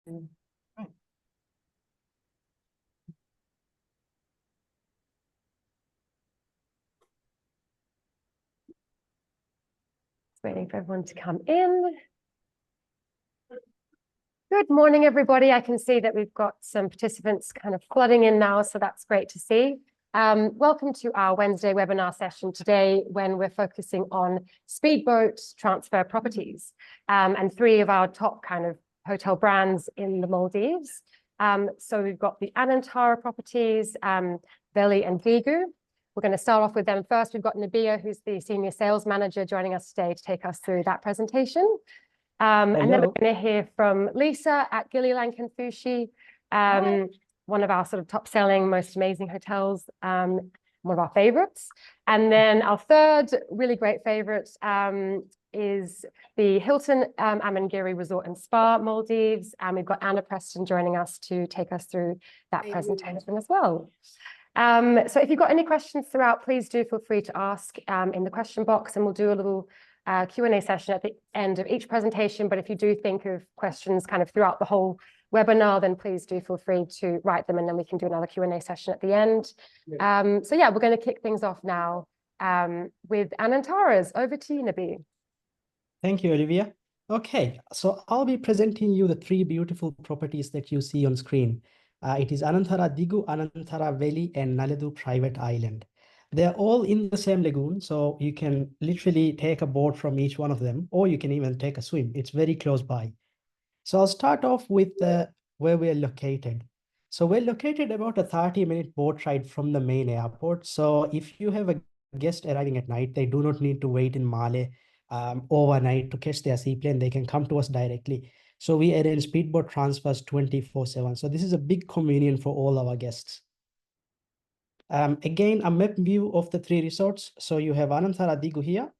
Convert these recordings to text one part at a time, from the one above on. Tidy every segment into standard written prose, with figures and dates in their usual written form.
Right. Waiting for everyone to come in. Good morning, everybody. I can see that we've got some participants kind of flooding in now, so that's great to see. Welcome to our Wednesday webinar session today, when we're focusing on speedboat transfer properties and three of our top kind of hotel brands in the Maldives. So we've got the Anantara properties, Veli and Dhigu. We're going to start off with them first. We've got Nabia, who's the Senior Sales Manager, joining us today to take us through that presentation. And then we're going to hear from Lisa at Gili Lankanfushi, one of our sort of top selling, most amazing hotels, one of our favorites. And then our third really great favorite is the Hilton Amingiri Resort and Spa, Maldives. And we've got Anna Preston joining us to take us through that presentation as well. So if you've got any questions throughout, please do feel free to ask in the question box, and we'll do a little Q&A session at the end of each presentation. But if you do think of questions kind of throughout the whole webinar, then please do feel free to write them, and then we can do another Q&A session at the end. So yeah, we're going to kick things off now with Anantara's. Over to you, Nabi. Thank you, Olivia. Okay, so I'll be presenting you the three beautiful properties that you see on screen. It is Anantara Dhigu, Anantara Veli, and Naledu Private Island. They're all in the same lagoon, so you can literally take a boat from each one of them, or you can even take a swim. It's very close by. So I'll start off with where we're located. So we're located about a 30-minute boat ride from the main airport. So if you have a guest arriving at night, they do not need to wait in Male overnight to catch their seaplane. They can come to us directly. So we arrange speedboat transfers 24/7. So this is a big convenience for all our guests. Again, a map view of the three resorts. So you have Anantara Dhigu here,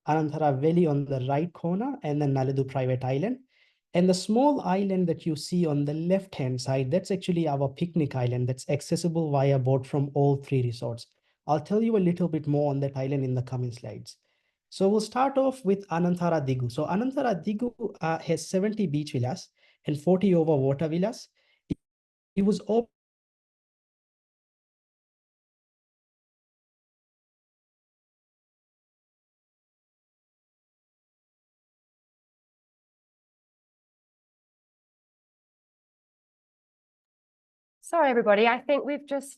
Anantara Veli on the right corner, and then Naledu Private Island. And the small island that you see on the left-hand side, that's actually our picnic island that's accessible via boat from all three resorts. I'll tell you a little bit more on that island in the coming slides. So we'll start off with Anantara Dhigu. So Anantara Dhigu has 70 beach villas and 40 over water villas. It was open. Sorry, everybody. I think we've just,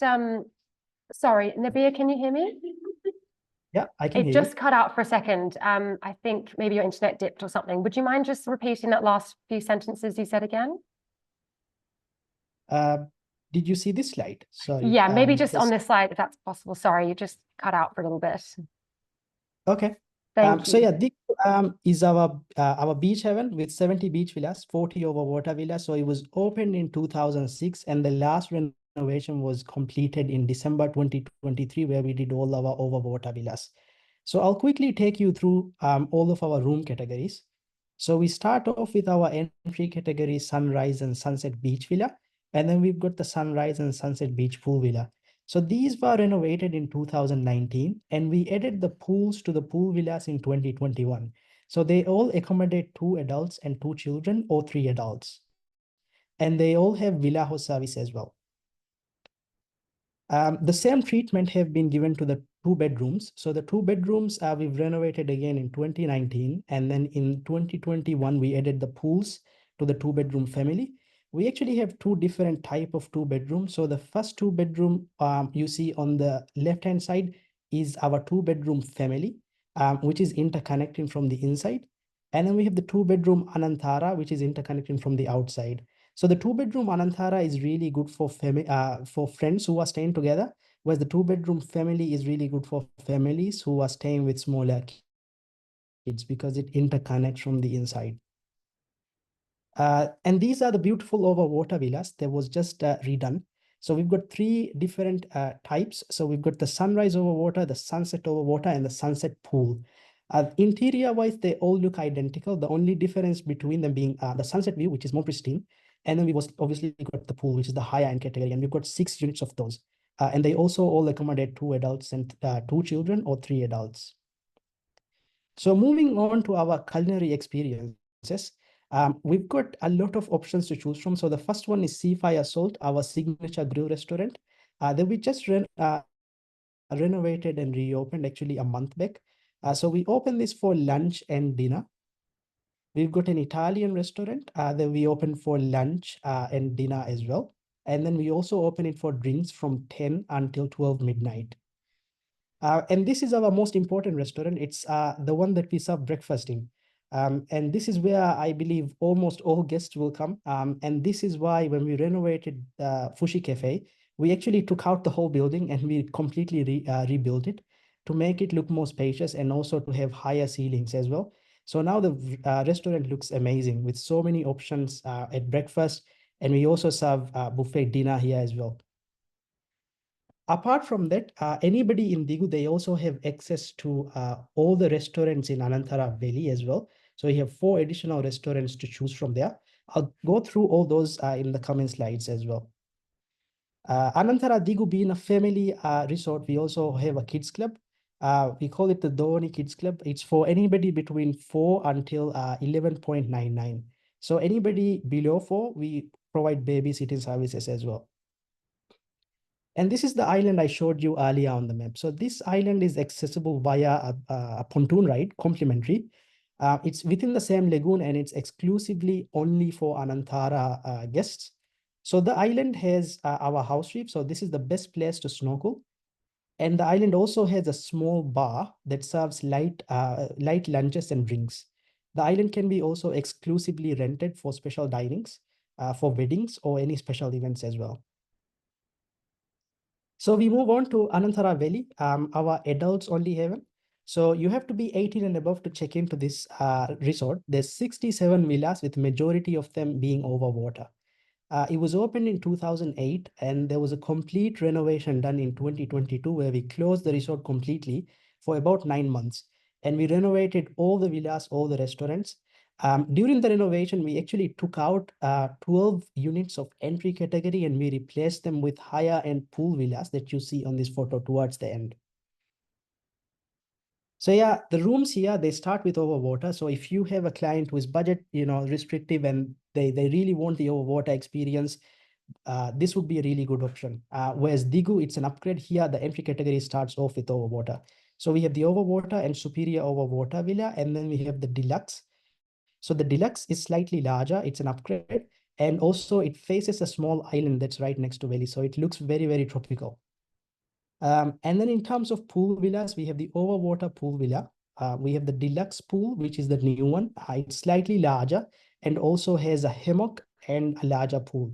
sorry, Nabia, can you hear me? Yeah, I can hear you. It just cut out for a second. I think maybe your internet dipped or something. Would you mind just repeating that last few sentences you said again? Did you see this slide? Sorry. Yeah, maybe just on this slide, if that's possible. Sorry, you just cut out for a little bit. Okay. Thank you. So yeah, this is our beach haven with 70 beach villas, 40 over water villas. So it was opened in 2006, and the last renovation was completed in December 2023, where we did all our over water villas. So I'll quickly take you through all of our room categories. So we start off with our entry category, sunrise and sunset beach villa, and then we've got the sunrise and sunset beach pool villa. So these were renovated in 2019, and we added the pools to the pool villas in 2021. So they all accommodate 2 adults and 2 children, or 3 adults. And they all have villa house service as well. The same treatment have been given to the 2 bedrooms. So the 2 bedrooms we've renovated again in 2019. And then in 2021, we added the pools to the 2 bedroom family. We actually have 2 different type of 2 bedrooms. So the first 2 bedroom you see on the left-hand side is our 2 bedroom family, which is interconnecting from the inside. And then we have the 2 bedroom Anantara, which is interconnecting from the outside. So the 2 bedroom Anantara is really good for friends who are staying together, whereas the 2 bedroom family is really good for families who are staying with smaller kids, because it interconnects from the inside. And these are the beautiful over water villas that was just redone. So we've got 3 different types. So we've got the sunrise over water, the sunset over water, and the sunset pool. Interior wise, they all look identical. The only difference between them being the sunset view, which is more pristine. And then we obviously got the pool, which is the higher end category. And we've got 6 units of those. And they also all accommodate 2 adults and 2 children, or 3 adults. So moving on to our culinary experiences. We've got a lot of options to choose from. So the first one is Seafire Salt, our signature grill restaurant. That we just renovated and reopened actually a month back. So we opened this for lunch and dinner. We've got an Italian restaurant that we open for lunch and dinner as well. And then we also open it for drinks from 10 until 12 midnight. And this is our most important restaurant. It's the one that we serve breakfast in. And this is where I believe almost all guests will come. And this is why when we renovated Fushi Cafe, we actually took out the whole building and we completely rebuilt it to make it look more spacious and also to have higher ceilings as well. So now the restaurant looks amazing with so many options at breakfast. And we also serve buffet dinner here as well. Apart from that, anybody in Dhigu, they also have access to all the restaurants in Anantara Veli as well. So you have 4 additional restaurants to choose from there. I'll go through all those in the coming slides as well. Anantara Dhigu being a family resort, we also have a kids club. We call it the Dhoni Kids Club. It's for anybody between 4 until 11.99. So anybody below 4, we provide babysitting services as well. And this is the island I showed you earlier on the map. So this island is accessible via a pontoon ride, complimentary. It's within the same lagoon and it's exclusively only for Anantara guests. So the island has our house reef. So this is the best place to snorkel. And the island also has a small bar that serves light lunches and drinks. The island can be also exclusively rented for special dinings, for weddings or any special events as well. So we move on to Anantara Veli, our adults only haven. So you have to be 18 and above to check into this resort. There's 67 villas with majority of them being over water. It was opened in 2008 and there was a complete renovation done in 2022 where we closed the resort completely for about 9 months. And we renovated all the villas, all the restaurants. During the renovation, we actually took out 12 units of entry category and we replaced them with higher end pool villas that you see on this photo towards the end. So yeah, the rooms here, they start with overwater. So if you have a client who is budget, restrictive and they really want the overwater experience, this would be a really good option. Whereas Dhigu, it's an upgrade here. The entry category starts off with overwater. So we have the overwater and superior overwater villa, and then we have the deluxe. So the deluxe is slightly larger. It's an upgrade. And also it faces a small island that's right next to Valley. So it looks very, very tropical. And then in terms of pool villas, we have the overwater pool villa. We have the deluxe pool, which is the new one. It's slightly larger and also has a hammock and a larger pool.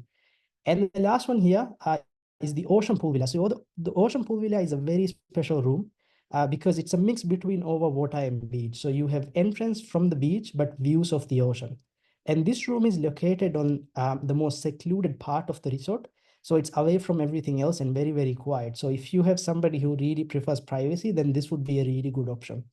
And the last one here is the ocean pool villa. So the ocean pool villa is a very special room because it's a mix between overwater and beach. So you have entrance from the beach, but views of the ocean. And this room is located on the most secluded part of the resort. So it's away from everything else and very, very quiet. So if you have somebody who really prefers privacy, then this would be a really good option.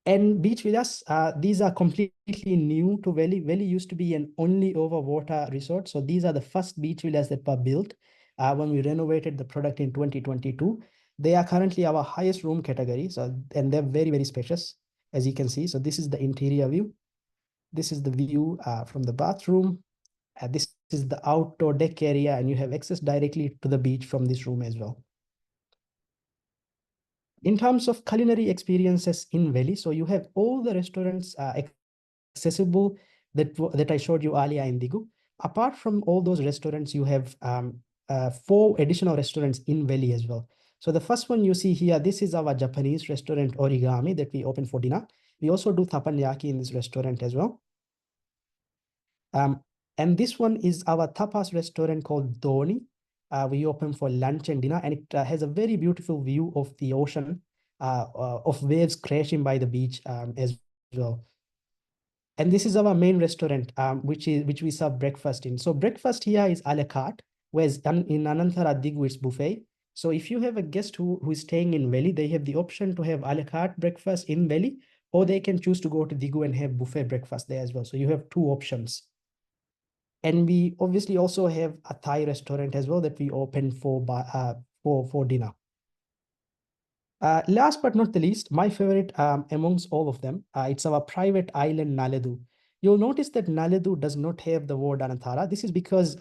And beach villas, these are completely new to Valley. Valley used to be an only overwater resort. So these are the first beach villas that were built when we renovated the product in 2022. They are currently our highest room category. And they're very, very spacious, as you can see. So this is the interior view. This is the view from the bathroom. This is the outdoor deck area, and you have access directly to the beach from this room as well. In terms of culinary experiences in Valley, so you have all the restaurants accessible that I showed you earlier in Dhigu. Apart from all those restaurants, you have 4 additional restaurants in Valley as well. So the first one you see here, this is our Japanese restaurant Origami that we open for dinner. We also do teppanyaki in this restaurant as well. And this one is our tapas restaurant called Dhoni. We open for lunch and dinner, and it has a very beautiful view of the ocean, of waves crashing by the beach as well. And this is our main restaurant, which we serve breakfast in. So breakfast here is a la carte, whereas in Anantara Dhigu it's buffet. So if you have a guest who is staying in Valley, they have the option to have a la carte breakfast in Valley, or they can choose to go to Dhigu and have buffet breakfast there as well. So you have 2 options. And we obviously also have a Thai restaurant as well that we open for dinner. Last but not the least, my favorite amongst all of them, it's our private island Naledu. you'll notice that Naledu does not have the word Anantara. This is because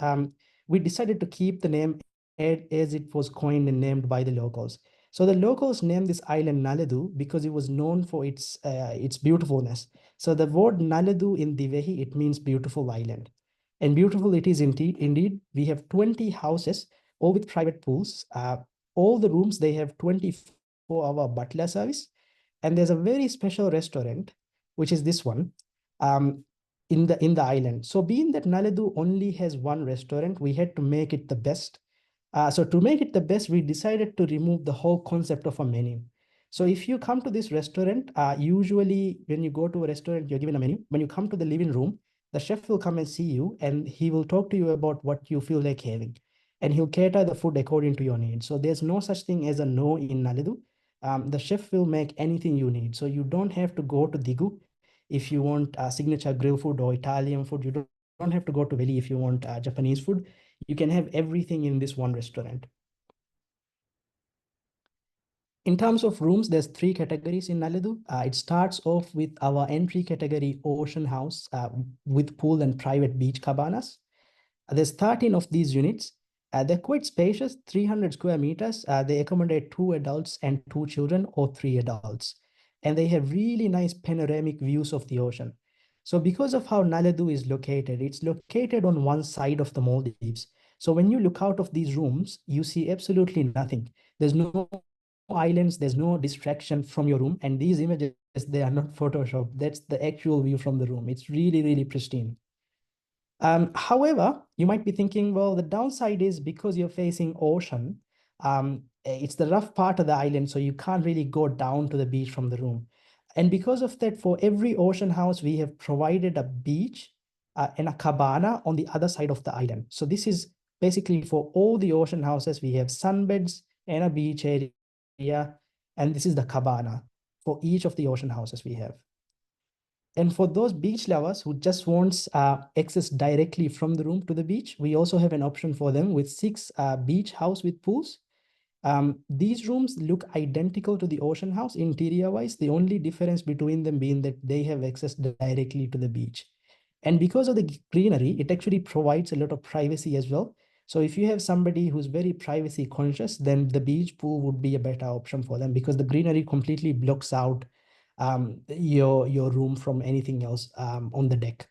we decided to keep the name as it was coined and named by the locals. So the locals named this island Naledu because it was known for its beautifulness. So the word Naledu in Divehi, it means beautiful island. And beautiful it is indeed. We have 20 houses, all with private pools. All the rooms, they have 24-hour butler service. And there's a very special restaurant, which is this one, um, in the island. So being that Naledu only has one restaurant, we had to make it the best. So to make it the best, we decided to remove the whole concept of a menu. So if you come to this restaurant, usually when you go to a restaurant, you're given a menu. When you come to the living room, the chef will come and see you and he will talk to you about what you feel like having. And he'll cater the food according to your needs. So there's no such thing as a no in Naledu. The chef will make anything you need. So you don't have to go to Dhigu if you want signature grill food or Italian food. You don't have to go to Veli if you want Japanese food. You can have everything in this one restaurant. In terms of rooms, there's 3 categories in Naledu. It starts off with our entry category, Ocean House, with pool and private beach cabanas. There's 13 of these units. They're quite spacious, 300 square meters. They accommodate 2 adults and 2 children or 3 adults. And they have really nice panoramic views of the ocean. So because of how Naledu is located, it's located on one side of the Maldives. So when you look out of these rooms, you see absolutely nothing. There's no islands, there's no distraction from your room. And these images, they are not Photoshop. That's the actual view from the room. It's really, really pristine. However, you might be thinking, well, the downside is because you're facing ocean, it's the rough part of the island, so you can't really go down to the beach from the room. And because of that, for every ocean house, we have provided a beach and a cabana on the other side of the island. So this is basically for all the ocean houses, we have sunbeds and a beach area, and this is the cabana for each of the ocean houses we have. And for those beach lovers who just wants access directly from the room to the beach, we also have an option for them with 6 beach house with pools. These rooms look identical to the ocean house interior wise. The only difference between them being that they have access directly to the beach. And because of the greenery, it actually provides a lot of privacy as well. So if you have somebody who's very privacy conscious, then the beach pool would be a better option for them because the greenery completely blocks out your room from anything else on the deck.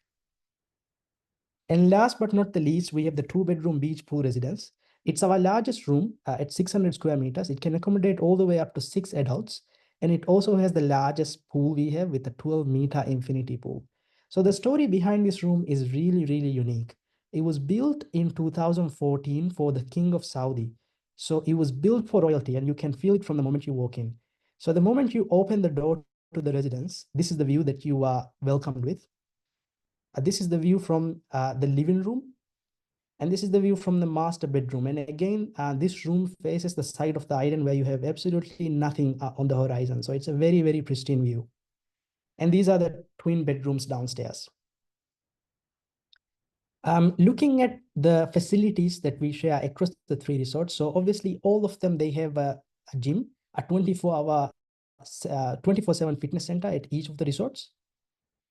And last but not the least, we have the 2-bedroom beach pool residence. It's our largest room at 600 square meters. It can accommodate all the way up to 6 adults. And it also has the largest pool we have with a 12-meter infinity pool. So the story behind this room is really, really unique. It was built in 2014 for the King of Saudi. So it was built for royalty and you can feel it from the moment you walk in. So the moment you open the door to the residence, this is the view that you are welcomed with. This is the view from the living room. And this is the view from the master bedroom. And again, this room faces the side of the island where you have absolutely nothing on the horizon. So it's a very, very pristine view. And these are the twin bedrooms downstairs. Looking at the facilities that we share across the 3 resorts. So obviously all of them, they have a gym, a 24-hour, 24/7 fitness center at each of the resorts.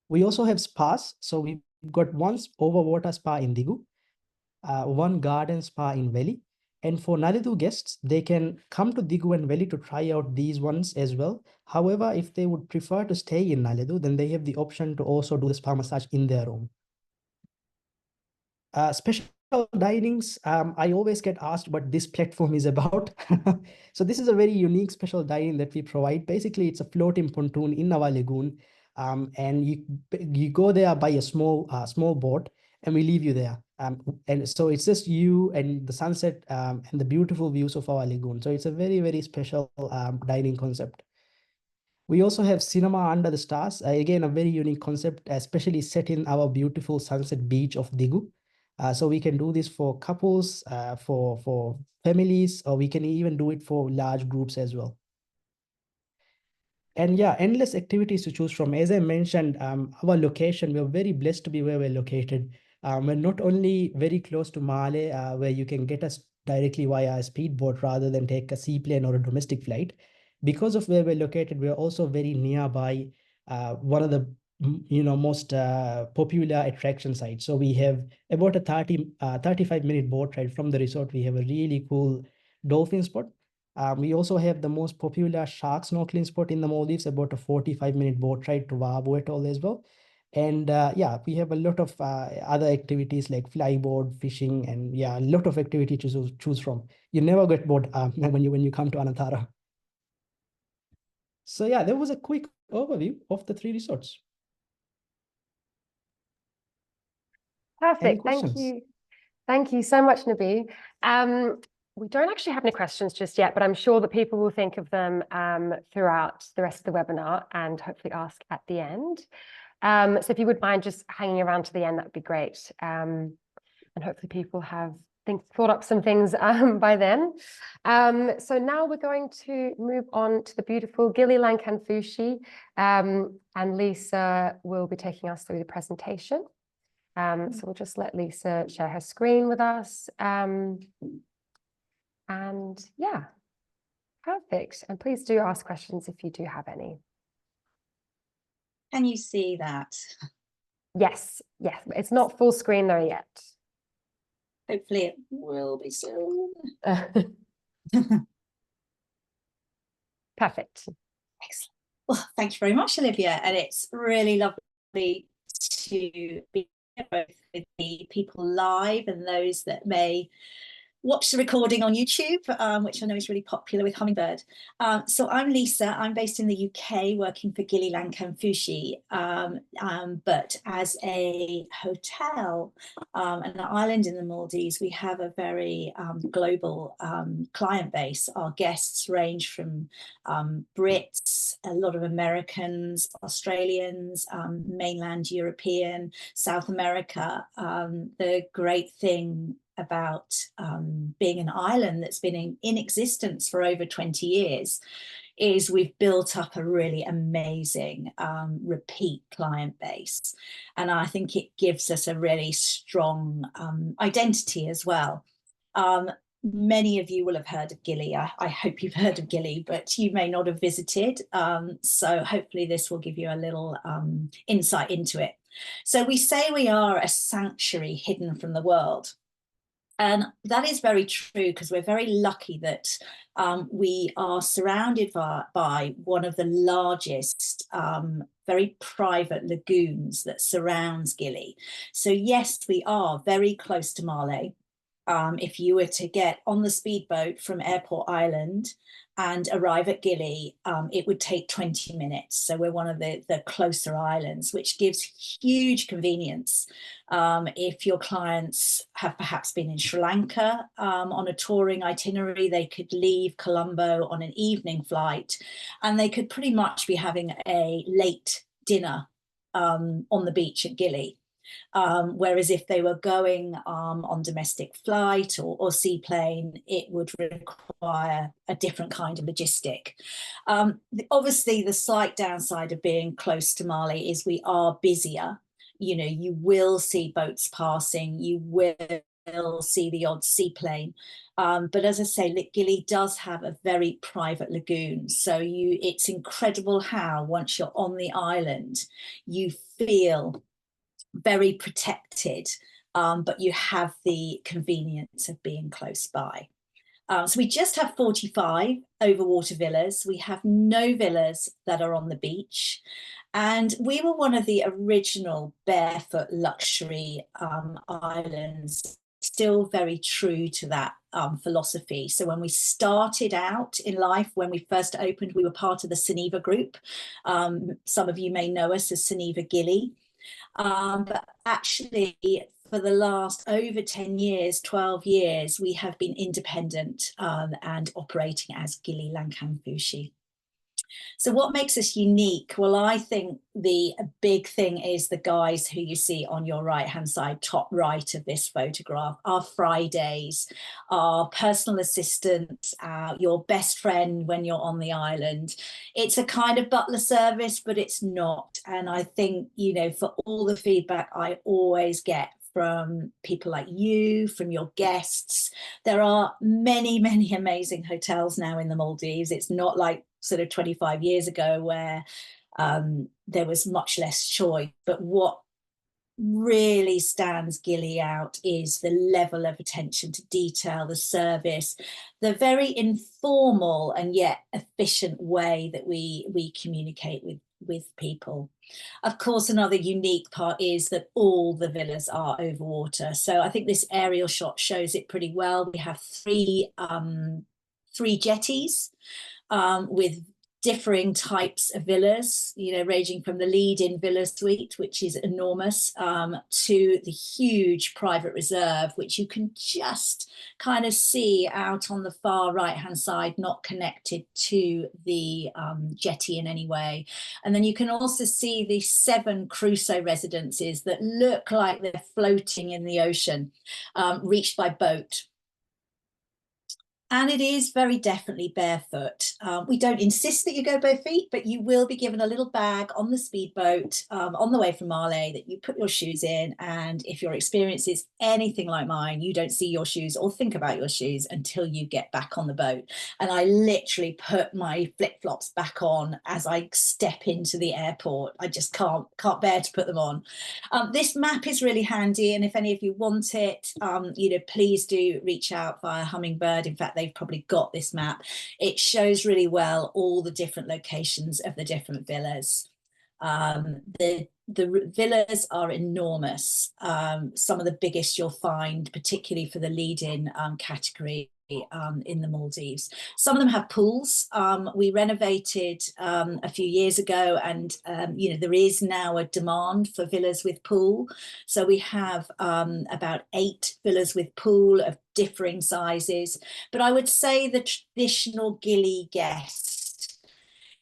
We also have spas. So we've got one overwater spa in Dhigu, one garden spa in Veli. And for Naledu guests, they can come to Dhigu and Veli to try out these ones as well. However, if they would prefer to stay in Naledu, then they have the option to also do the spa massage in their room. Special dinings, I always get asked what this platform is about. So this is a very unique special dining that we provide. Basically, it's a floating pontoon in our lagoon. And you go there by a small boat and we leave you there. And so it's just you and the sunset and the beautiful views of our lagoon. So it's a very, very special dining concept. We also have cinema under the stars. Again, a very unique concept, especially set in our beautiful sunset beach of Dhigu. So we can do this for couples, for families, or we can even do it for large groups as well. And yeah, endless activities to choose from. As I mentioned, our location, we're very blessed to be where we're located. We're not only very close to Male, where you can get us directly via a speedboat rather than take a seaplane or a domestic flight. Because of where we're located, we're also very nearby one of the most popular attraction sites. So we have about a 35-minute boat ride from the resort. We have a really cool dolphin spot. We also have the most popular shark snorkeling spot in the Maldives, about a 45-minute boat ride to South Atoll as well. And yeah, we have a lot of other activities like flyboard, fishing, and yeah, a lot of activity to choose from. You never get bored when you come to Anantara. So yeah, there was a quick overview of the 3 resorts. Any Perfect. Thank questions? you. Thank you so much, Nabi. We don't actually have any questions just yet, but I'm sure that people will think of them throughout the rest of the webinar and hopefully ask at the end. So if you would mind just hanging around to the end, that would be great. And hopefully people have thought up some things by then. So now we're going to move on to the beautiful Gili Lankanfushi, and Lisa will be taking us through the presentation. So we'll just let Lisa share her screen with us. And yeah, perfect. And please do ask questions if you do have any. Can you see that? Yes, yes, it's not full screen there yet. Hopefully it will be soon. Perfect. Excellent. Well, thank you very much, Olivia. And it's really lovely to be here both with the people live and those that may watch the recording on YouTube, which I know is really popular with Hummingbird. So I'm Lisa. I'm based in the UK, working for Gili Lankanfushi, but as a hotel, an island in the Maldives, we have a very global client base. Our guests range from Brits, a lot of Americans, Australians, mainland European, South America. The great thing about being an island that's been in existence for over 20 years is we've built up a really amazing repeat client base, and I think it gives us a really strong identity as well. Many of you will have heard of Gili. I hope you've heard of Gili, but you may not have visited, so hopefully this will give you a little insight into it. So we say we are a sanctuary hidden from the world. And that is very true, because we're very lucky that we are surrounded by one of the largest, very private lagoons that surrounds Gili. So yes, we are very close to Male. If you were to get on the speedboat from Airport Island and arrive at Gili, it would take 20 minutes. So we're one of the closer islands, which gives huge convenience. If your clients have perhaps been in Sri Lanka on a touring itinerary, they could leave Colombo on an evening flight, and they could pretty much be having a late dinner on the beach at Gili. Whereas if they were going on domestic flight or seaplane, it would require a different kind of logistic. Obviously, the slight downside of being close to Male is we are busier. You know, you will see boats passing, you will see the odd seaplane. But as I say, Gili does have a very private lagoon. So it's incredible how once you're on the island, you feel very protected, but you have the convenience of being close by. So we just have 45 overwater villas. We have no villas that are on the beach. And we were one of the original barefoot luxury islands, still very true to that philosophy. So when we started out in life, when we first opened, we were part of the Soneva group. Some of you may know us as Soneva Gili. But actually, for the last over 10 years, 12 years, we have been independent and operating as Gili Lankanfushi. So what makes us unique? Well, I think the big thing is the guys who you see on your right-hand side, top right of this photograph, our Fridays, our personal assistants, your best friend when you're on the island. It's a kind of butler service, but it's not. And I think, you know, for all the feedback I always get from people like you, from your guests, there are many, many amazing hotels now in the Maldives. It's not like sort of 25 years ago where there was much less choice. But what really stands Gili out is the level of attention to detail, the service, the very informal and yet efficient way that we communicate with people. Of course, another unique part is that all the villas are over water. So I think this aerial shot shows it pretty well. We have three jetties with differing types of villas, you know, ranging from the lead-in villa suite, which is enormous, to the huge private reserve, which you can just kind of see out on the far right-hand side, not connected to the jetty in any way. And then you can also see the 7 Crusoe residences that look like they're floating in the ocean, reached by boat. And it is very definitely barefoot. We don't insist that you go bare feet, but you will be given a little bag on the speedboat on the way from Male that you put your shoes in. And if your experience is anything like mine, you don't see your shoes or think about your shoes until you get back on the boat. And I literally put my flip-flops back on as I step into the airport. I just can't bear to put them on. This map is really handy. And if any of you want it, you know, please do reach out via Hummingbird. In fact, they've probably got this map. It shows really well all the different locations of the different villas. The villas are enormous. Some of the biggest you'll find, particularly for the lead-in category, in the Maldives. Some of them have pools. We renovated a few years ago, and you know, there is now a demand for villas with pool. So we have about 8 villas with pool of differing sizes. But I would say the traditional Gili guest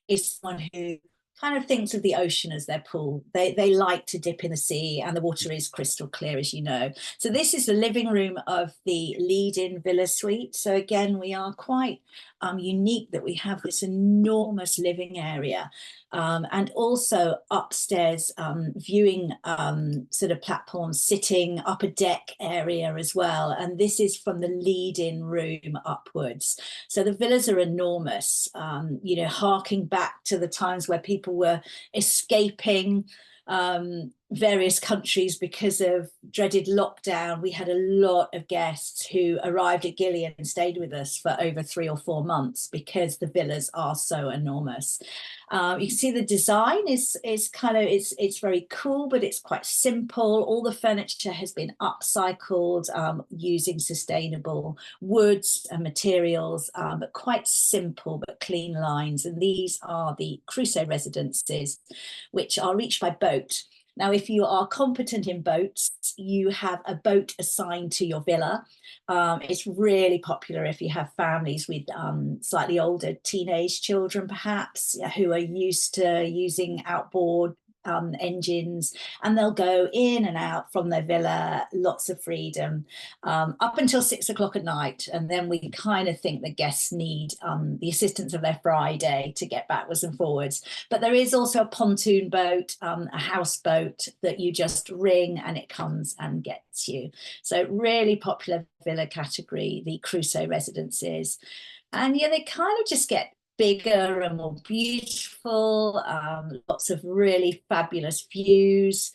is someone who kind of thinks of the ocean as their pool. They like to dip in the sea, and the water is crystal clear, as you know. So this is the living room of the lead-in villa suite. So again, we are quite unique that we have this enormous living area, and also upstairs viewing sort of platform, sitting upper deck area as well. And this is from the lead-in room upwards. So the villas are enormous, you know, harking back to the times where people were escaping various countries because of dreaded lockdown. We had a lot of guests who arrived at Gili and stayed with us for over 3 or 4 months because the villas are so enormous. You can see the design is kind of, it's very cool, but it's quite simple. All the furniture has been upcycled using sustainable woods and materials, but quite simple but clean lines. And these are the Crusoe residences, which are reached by boat. Now, if you are competent in boats, you have a boat assigned to your villa. It's really popular if you have families with slightly older teenage children, perhaps, who are used to using outboard engines, and they'll go in and out from their villa, lots of freedom, up until 6 o'clock at night. And then we kind of think the guests need the assistance of their Friday to get backwards and forwards. But there is also a pontoon boat, a houseboat that you just ring and it comes and gets you. So really popular villa category, the Crusoe residences. And yeah, they kind of just get bigger and more beautiful, lots of really fabulous views,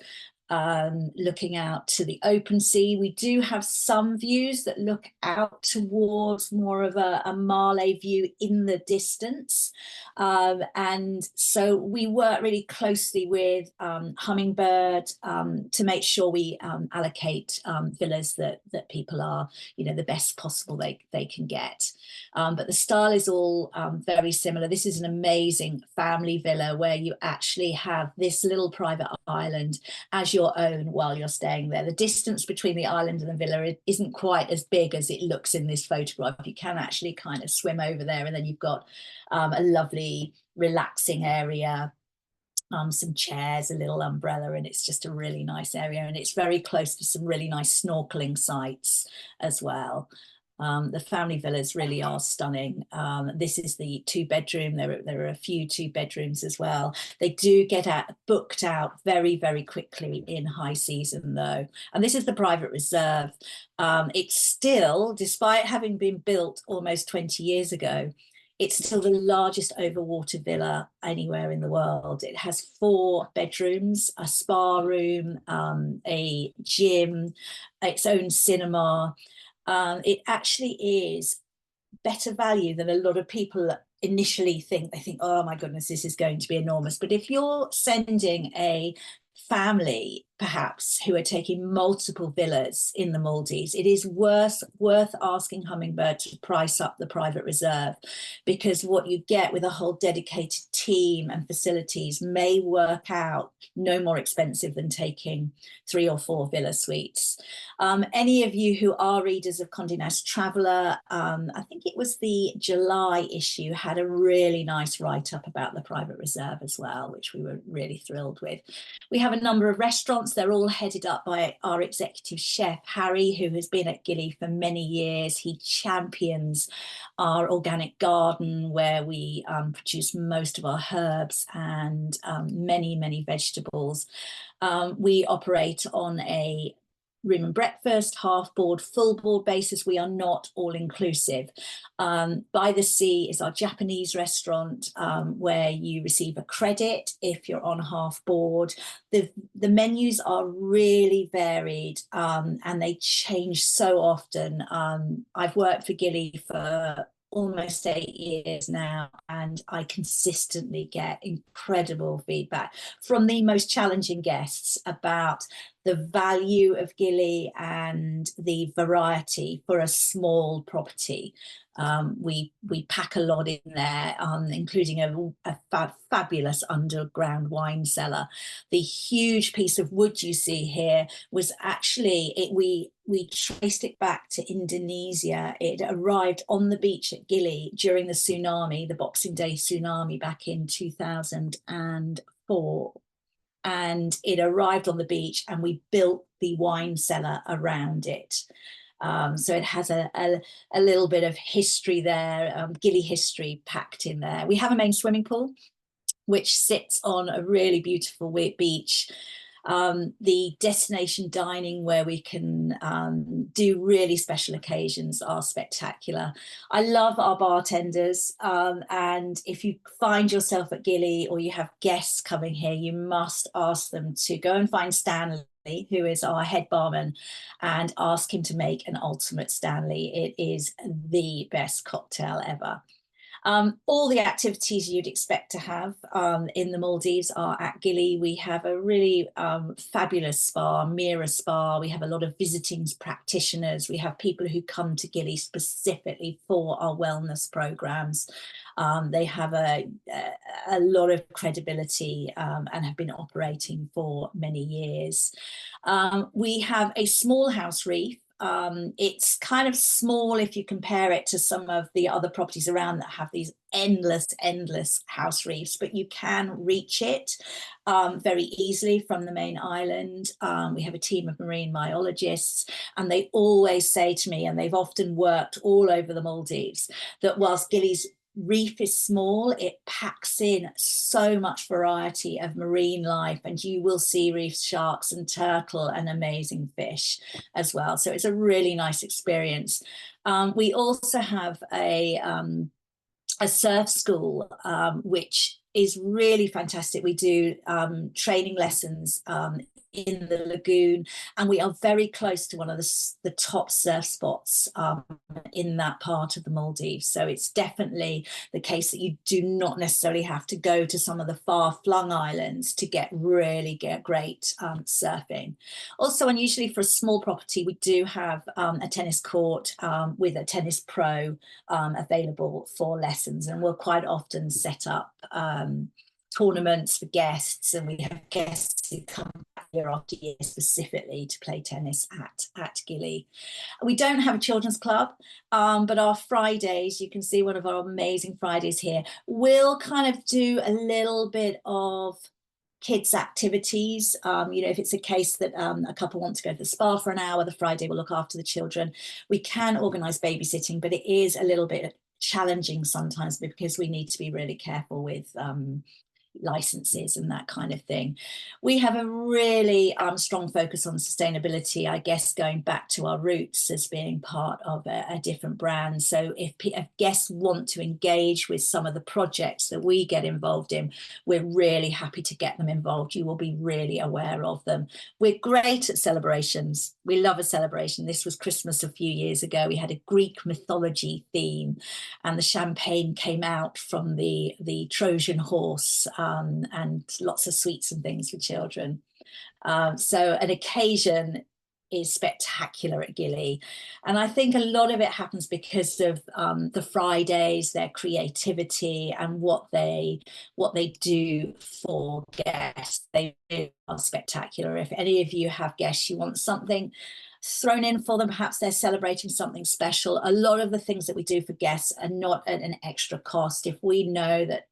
looking out to the open sea. We do have some views that look out towards more of a Male view in the distance. And so we work really closely with Hummingbird to make sure we allocate villas that people are, you know, the best possible they can get. But the style is all very similar. This is an amazing family villa where you actually have this little private island as your own while you're staying there. The distance between the island and the villa isn't quite as big as it looks in this photograph. You can actually kind of swim over there, and then you've got a lovely relaxing area, some chairs, a little umbrella, and it's just a really nice area. And it's very close to some really nice snorkeling sites as well. The family villas really are stunning. This is the 2-bedroom. There are a few 2-bedrooms as well. They do get booked out very, very quickly in high season though. And this is the private reserve. It's still, despite having been built almost 20 years ago, It's still the largest overwater villa anywhere in the world. It has 4 bedrooms, a spa room, a gym, its own cinema. It actually is better value than a lot of people initially think. They think, oh my goodness, this is going to be enormous. But if you're sending a family, perhaps, who are taking multiple villas in the Maldives, it is worth asking Hummingbird to price up the private reserve, because what you get with a whole dedicated team and facilities may work out no more expensive than taking 3 or 4 villa suites. Any of you who are readers of Condé Nast Traveller, I think it was the July issue, had a really nice write-up about the private reserve as well, which we were really thrilled with. We have a number of restaurants. They're all headed up by our executive chef, Harry, who has been at Gili for many years. He champions our organic garden, where we produce most of our herbs and many, many vegetables. We operate on a room and breakfast, half board, full board basis. We are not all inclusive. By the Sea is our Japanese restaurant, where you receive a credit if you're on half board. The menus are really varied, and they change so often. I've worked for Gili for almost 8 years now, and I consistently get incredible feedback from the most challenging guests about the value of Gili and the variety for a small property. We pack a lot in there, including a fabulous underground wine cellar. The huge piece of wood you see here was actually, we traced it back to Indonesia. It arrived on the beach at Gili during the tsunami, the Boxing Day tsunami back in 2004. And it arrived on the beach, and we built the wine cellar around it. So it has a little bit of history there, Gili history packed in there. We have a main swimming pool, which sits on a really beautiful beach. The destination dining, where we can do really special occasions, are spectacular. I love our bartenders, and if you find yourself at Gili or you have guests coming here, you must ask them to go and find Stanley, who is our head barman, and ask him to make an ultimate Stanley. It is the best cocktail ever. All the activities you'd expect to have in the Maldives are at Gili. We have a really fabulous spa, Mira Spa. We have a lot of visiting practitioners. We have people who come to Gili specifically for our wellness programs. They have a lot of credibility and have been operating for many years. We have a small house reef. It's kind of small if you compare it to some of the other properties around that have these endless house reefs, but you can reach it very easily from the main island. We have a team of marine biologists, and they always say to me, and they've often worked all over the Maldives, that whilst Gili's reef is small, it packs in so much variety of marine life, and you will see reef sharks and turtle and amazing fish as well. So it's a really nice experience. We also have a surf school, which is really fantastic. We do training lessons in the lagoon, and we are very close to one of the top surf spots in that part of the Maldives. So it's definitely the case that you do not necessarily have to go to some of the far-flung islands to get great surfing. Also, unusually for a small property, we do have a tennis court with a tennis pro available for lessons, and we'll quite often set up tournaments for guests, and we have guests who come year after year specifically to play tennis at Gili. We don't have a children's club, but our Fridays, you can see one of our amazing Fridays here, we'll kind of do a little bit of kids activities. If it's a case that a couple want to go to the spa for an hour, the Friday will look after the children. We can organise babysitting, but it is a little bit challenging sometimes because we need to be really careful with licenses and that kind of thing. We have a really strong focus on sustainability, I guess, going back to our roots as being part of a different brand. So if guests want to engage with some of the projects that we get involved in, we're really happy to get them involved. You will be really aware of them. We're great at celebrations. We love a celebration. This was Christmas a few years ago. We had a Greek mythology theme, and the champagne came out from the Trojan horse, and lots of sweets and things for children. So an occasion is spectacular at Gili, and I think a lot of it happens because of the Fridays, their creativity, and what they do for guests. They are spectacular. If any of you have guests, you want something thrown in for them, perhaps they're celebrating something special. A lot of the things that we do for guests are not at an extra cost. If we know that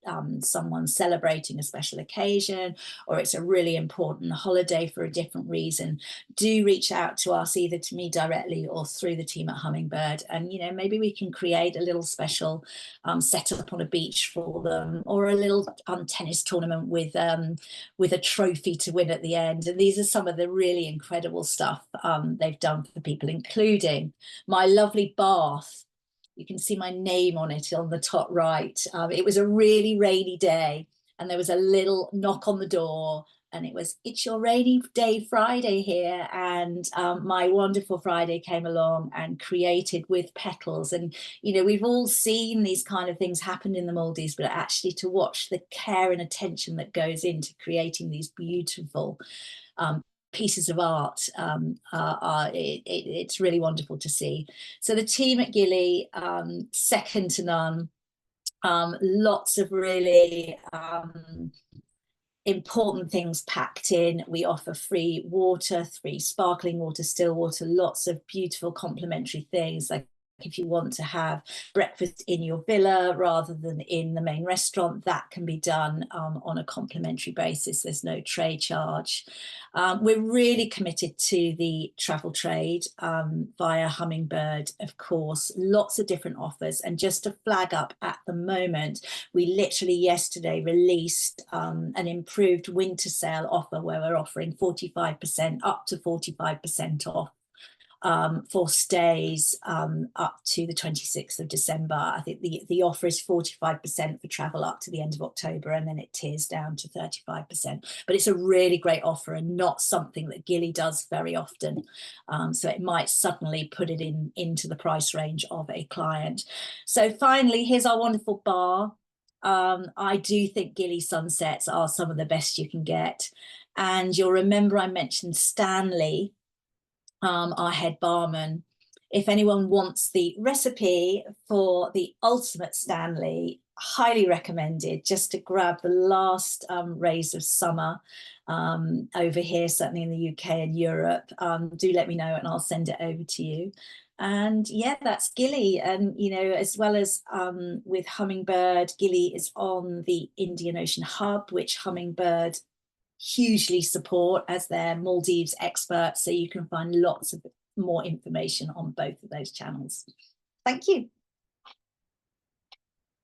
someone's celebrating a special occasion, or it's a really important holiday for a different reason, do reach out to us, either to me directly or through the team at Hummingbird, and maybe we can create a little special setup on a beach for them, or a little tennis tournament with a trophy to win at the end. And these are some of the really incredible stuff they've done for people, including my lovely bath. You can see my name on it on the top right. It was a really rainy day, and there was a little knock on the door, and it was, "It's your rainy day Friday here." And my wonderful Friday came along and created with petals. And we've all seen these kind of things happen in the Maldives, but actually to watch the care and attention that goes into creating these beautiful pieces of art, it's really wonderful to see. So the team at Gili, second to none. Lots of really important things packed in. We offer free water, free sparkling water, still water, lots of beautiful complimentary things, like if you want to have breakfast in your villa rather than in the main restaurant, that can be done on a complimentary basis. There's no tray charge. We're really committed to the travel trade via Hummingbird, of course, lots of different offers. And just to flag up, at the moment, we literally yesterday released an improved winter sale offer where we're offering 45%, up to 45% off for stays up to the 26th of December. I think the offer is 45% for travel up to the end of October, and then it tiers down to 35%. But it's a really great offer, and not something that Gili does very often. So it might suddenly put it into the price range of a client. So finally, here's our wonderful bar. I do think Gili sunsets are some of the best you can get. And you'll remember I mentioned Stanley, our head barman. If anyone wants the recipe for the ultimate Stanley, highly recommended, just to grab the last rays of summer over here, certainly in the UK and Europe. Do let me know and I'll send it over to you. And yeah, that's Gili. And as well as with Hummingbird, Gili is on the Indian Ocean Hub, which Hummingbird hugely support as their Maldives experts, so you can find lots of more information on both of those channels. Thank you.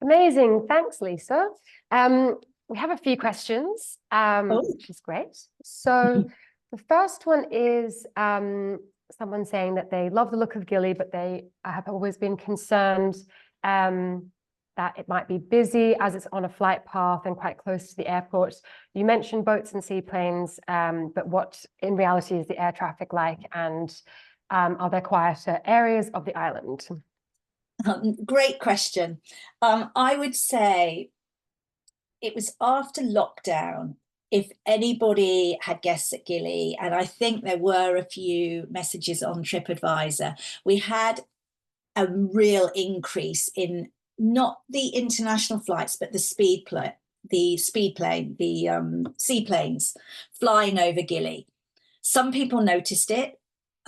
Amazing, thanks, Lisa. We have a few questions, which is great. So the first one is someone saying that they love the look of Gili, but they have always been concerned that it might be busy as it's on a flight path and quite close to the airport. You mentioned boats and seaplanes, but what in reality is the air traffic like, and are there quieter areas of the island? Great question. I would say it was after lockdown. If anybody had guests at Gili, and I think there were a few messages on TripAdvisor, we had a real increase in not the international flights, but the seaplanes flying over Gili. Some people noticed it.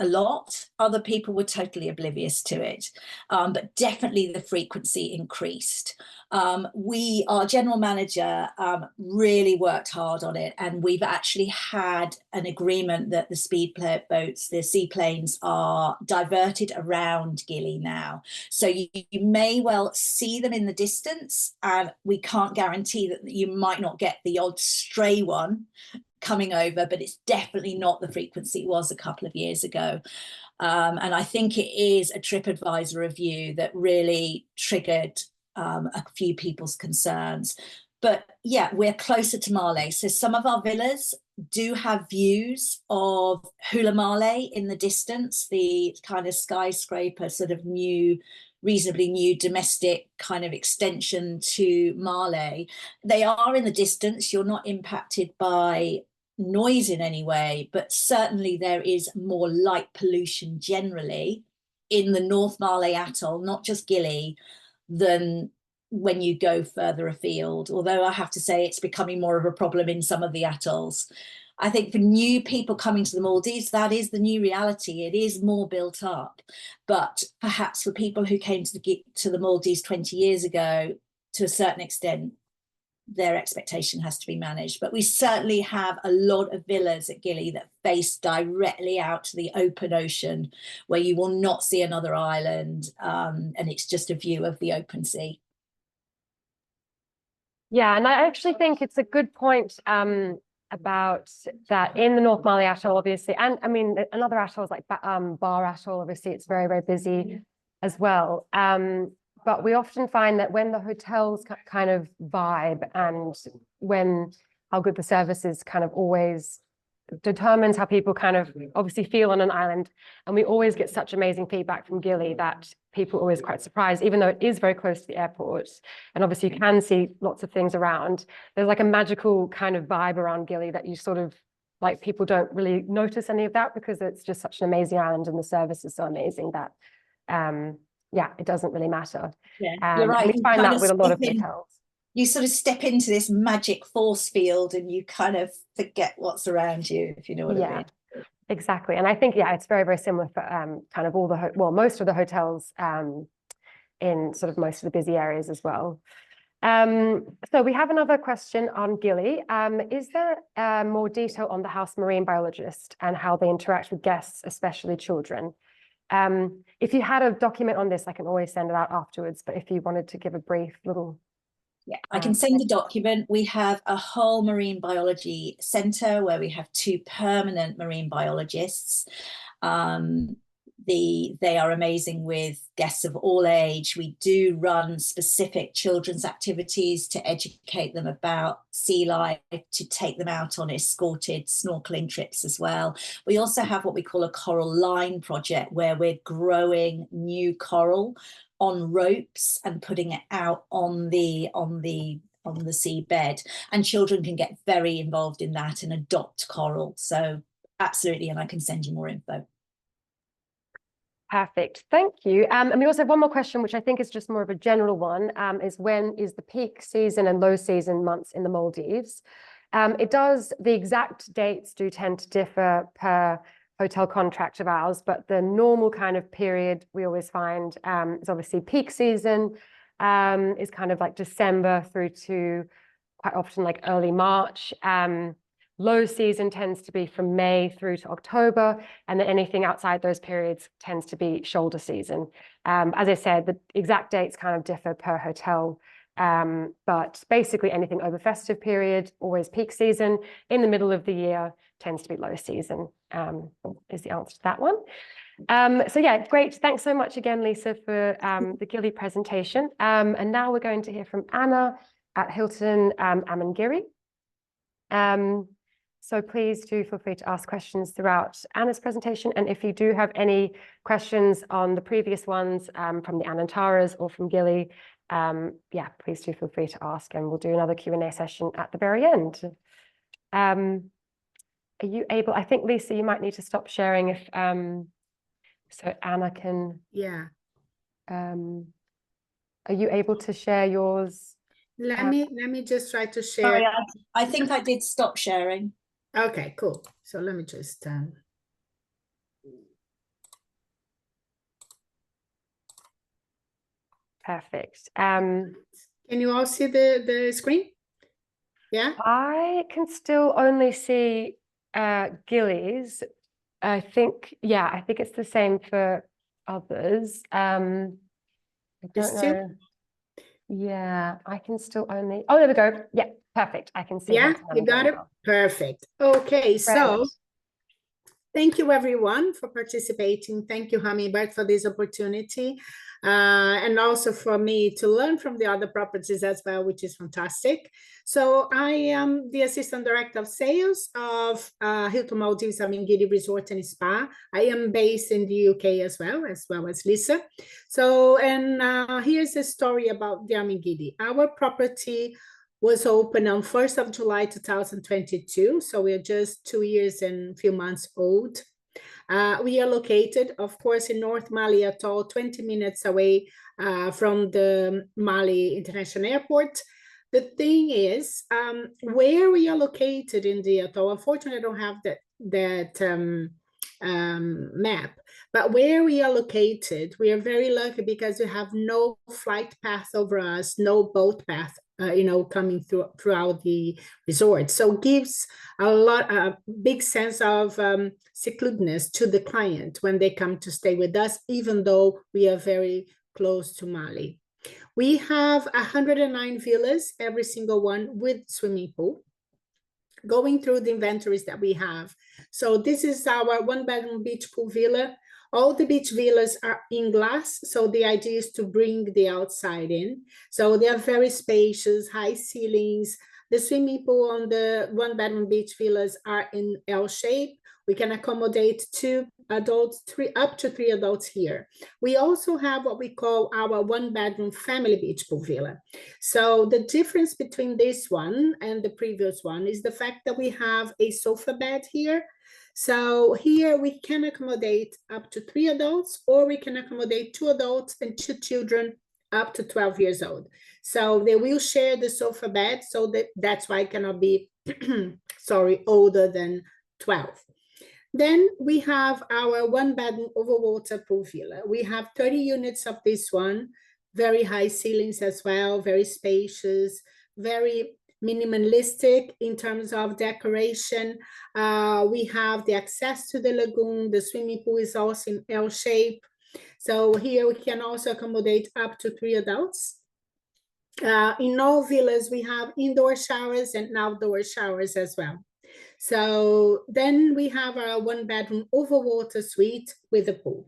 a lot. Other people were totally oblivious to it, but definitely the frequency increased. Our general manager really worked hard on it, and we've actually had an agreement that the speedboats, the seaplanes, are diverted around Gili now. So you may well see them in the distance, and we can't guarantee that you might not get the odd stray one coming over, but it's definitely not the frequency it was a couple of years ago. And I think it is a TripAdvisor review that really triggered a few people's concerns. But yeah, we're closer to Male. So some of our villas do have views of Hula Male in the distance, the kind of skyscraper, sort of reasonably new domestic kind of extension to Male. They are in the distance. You're not impacted by noise in any way, but certainly there is more light pollution generally in the North Male Atoll, not just Gili, than when you go further afield. Although I have to say it's becoming more of a problem in some of the atolls. I think for new people coming to the Maldives, that is the new reality. It is more built up. But perhaps for people who came to the Maldives 20 years ago, to a certain extent, their expectation has to be managed. But we certainly have a lot of villas at Gili that face directly out to the open ocean, where you will not see another island, and it's just a view of the open sea. Yeah, and I actually think it's a good point about that in the North Male Atoll, obviously, and I mean another atoll is like Bar Atoll. Obviously, it's very, very busy as well. But we often find that when the hotels kind of vibe, and when how good the service is, kind of always determines how people kind of obviously feel on an island. And we always get such amazing feedback from Gili that people are always quite surprised, even though it is very close to the airport. And obviously you can see lots of things around. There's like a magical kind of vibe around Gili that you sort of, like, people don't really notice any of that because it's just such an amazing island and the service is so amazing that, yeah, it doesn't really matter. Yeah, you're right. We find that with a lot of hotels. You sort of step into this magic force field and you kind of forget what's around you, if you know what I mean. Exactly. And I think, yeah, it's very, very similar for kind of all the, most of the hotels in sort of most of the busy areas as well. So we have another question on Gili. Is there more detail on the house marine biologist and how they interact with guests, especially children? If you had a document on this, I can always send it out afterwards, but if you wanted to give a brief little... Yeah, I can send a document. We have a whole marine biology centre where we have 2 permanent marine biologists. They are amazing with guests of all age. We do run specific children's activities to educate them about sea life, to take them out on escorted snorkeling trips as well. We also have what we call a coral line project, where we're growing new coral on ropes and putting it out on the seabed, and children can get very involved in that and adopt coral. So absolutely, and I can send you more info. Perfect, thank you. And we also have one more question, which I think is just more of a general one, is when is the peak season and low season months in the Maldives? The exact dates do tend to differ per hotel contract of ours, but the normal kind of period we always find is obviously peak season is kind of like December through to quite often like early March. Low season tends to be from May through to October, and then anything outside those periods tends to be shoulder season. As I said, the exact dates kind of differ per hotel, but basically anything over festive period, always peak season. In the middle of the year tends to be low season, is the answer to that one. So yeah, great. Thanks so much again, Lisa, for the Gili presentation. And now we're going to hear from Anna at Hilton Amingiri. So please do feel free to ask questions throughout Anna's presentation. And if you do have any questions on the previous ones from the Anantaras or from Gili, yeah, please do feel free to ask, and we'll do another Q&A session at the very end. Are you able, I think, Lisa, you might need to stop sharing if, so Anna can. Yeah. Are you able to share yours? Let me just try to share. Sorry, I think I did stop sharing. Okay, cool. So let me just Perfect. Can you all see the screen? Yeah. I can still only see Gili's. I think it's the same for others. I don't Still? know. Yeah, I can still only. Oh, there we go. Yeah, perfect. I can see. Yeah, her you got it. now. Perfect. Okay, so Great. thank you everyone for participating. Thank you, Hummingbird, for this opportunity. And also for me to learn from the other properties as well, which is fantastic. So I am the Assistant Director of Sales of Hilton Maldives Amingiri Resort and Spa. I am based in the UK as well as Lisa. So, and here's a story about the Amingiri. Our property was opened on 1st of July 2022. So we are just 2 years and a few months old. We are located, of course, in South Male Atoll, 20 minutes away from the Mali International Airport. The thing is, where we are located in the atoll, unfortunately, I don't have that map, but where we are located, we are very lucky because we have no flight path over us, no boat path, coming throughout the resort. So gives a big sense of secludedness to the client when they come to stay with us, even though we are very close to Mali. We have 109 villas, every single one with swimming pool. Going through the inventories that we have. So this is our 1-bedroom beach pool villa. All the beach villas are in glass. So the idea is to bring the outside in. So they are very spacious, high ceilings. The swimming pool on the 1-bedroom beach villas are in L shape. We can accommodate 2 adults, up to 3 adults here. We also have what we call our 1-bedroom family beach pool villa. So the difference between this one and the previous one is the fact that we have a sofa bed here. So here we can accommodate up to 3 adults, or we can accommodate 2 adults and 2 children up to 12 years old. So they will share the sofa bed, so that's why it cannot be, older than 12. Then we have our 1-bedroom overwater pool villa. We have 30 units of this one, very high ceilings as well, very spacious, very minimalistic in terms of decoration. We have the access to the lagoon. The swimming pool is also in L shape. So here we can also accommodate up to 3 adults. In all villas, we have indoor showers and outdoor showers as well. So then we have our 1-bedroom overwater suite with a pool.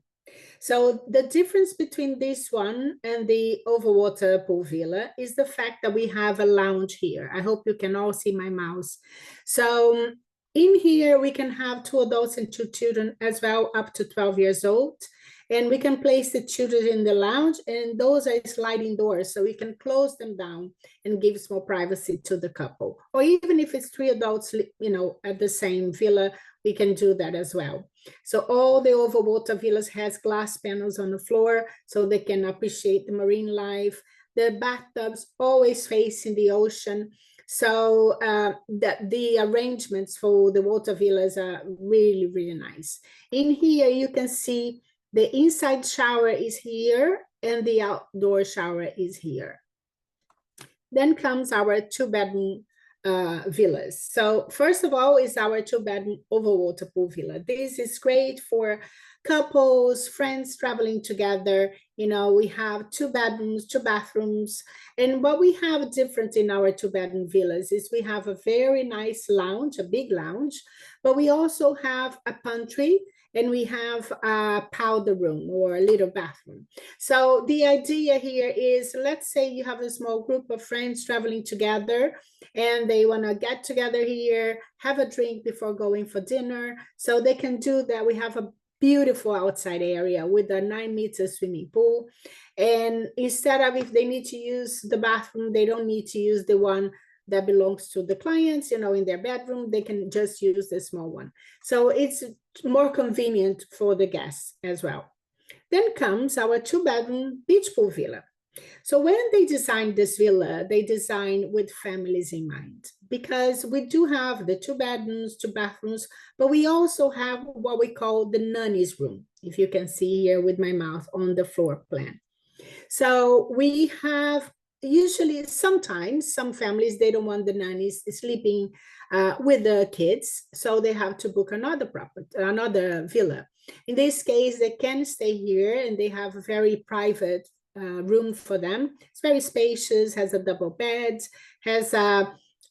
So the difference between this one and the overwater pool villa is the fact that we have a lounge here. I hope you can all see my mouse. So in here, we can have 2 adults and 2 children as well, up to 12 years old. And we can place the children in the lounge, and those are sliding doors, so we can close them down and give more privacy to the couple. Or even if it's 3 adults, at the same villa, we can do that as well. So all the overwater villas has glass panels on the floor, so they can appreciate the marine life. The bathtubs always facing the ocean. So the arrangements for the water villas are really, really nice. In here, you can see the inside shower is here and the outdoor shower is here. Then comes our 2-bedroom villas. So first of all is our 2-bedroom overwater pool villa. This is great for couples, friends traveling together. We have 2 bedrooms, 2 bathrooms. And what we have different in our 2-bedroom villas is we have a very nice lounge, a big lounge, but we also have a pantry, and we have a powder room or a little bathroom. So the idea here is, let's say you have a small group of friends traveling together and they want to get together here, have a drink before going for dinner. So they can do that. We have a beautiful outside area with a 9-meter swimming pool. And instead of, if they need to use the bathroom, they don't need to use the one that belongs to the clients, in their bedroom. They can just use the small one. So it's more convenient for the guests as well. Then comes our 2-bedroom beach pool villa. So when they designed this villa, they designed with families in mind, because we do have the 2 bedrooms, 2 bathrooms, but we also have what we call the nanny's room, if you can see here with my mouth on the floor plan. So we have usually sometimes some families, they don't want the nannies sleeping with the kids, so they have to book another property, another villa. In this case, they can stay here and they have a very private room for them. It's very spacious, has a double bed, has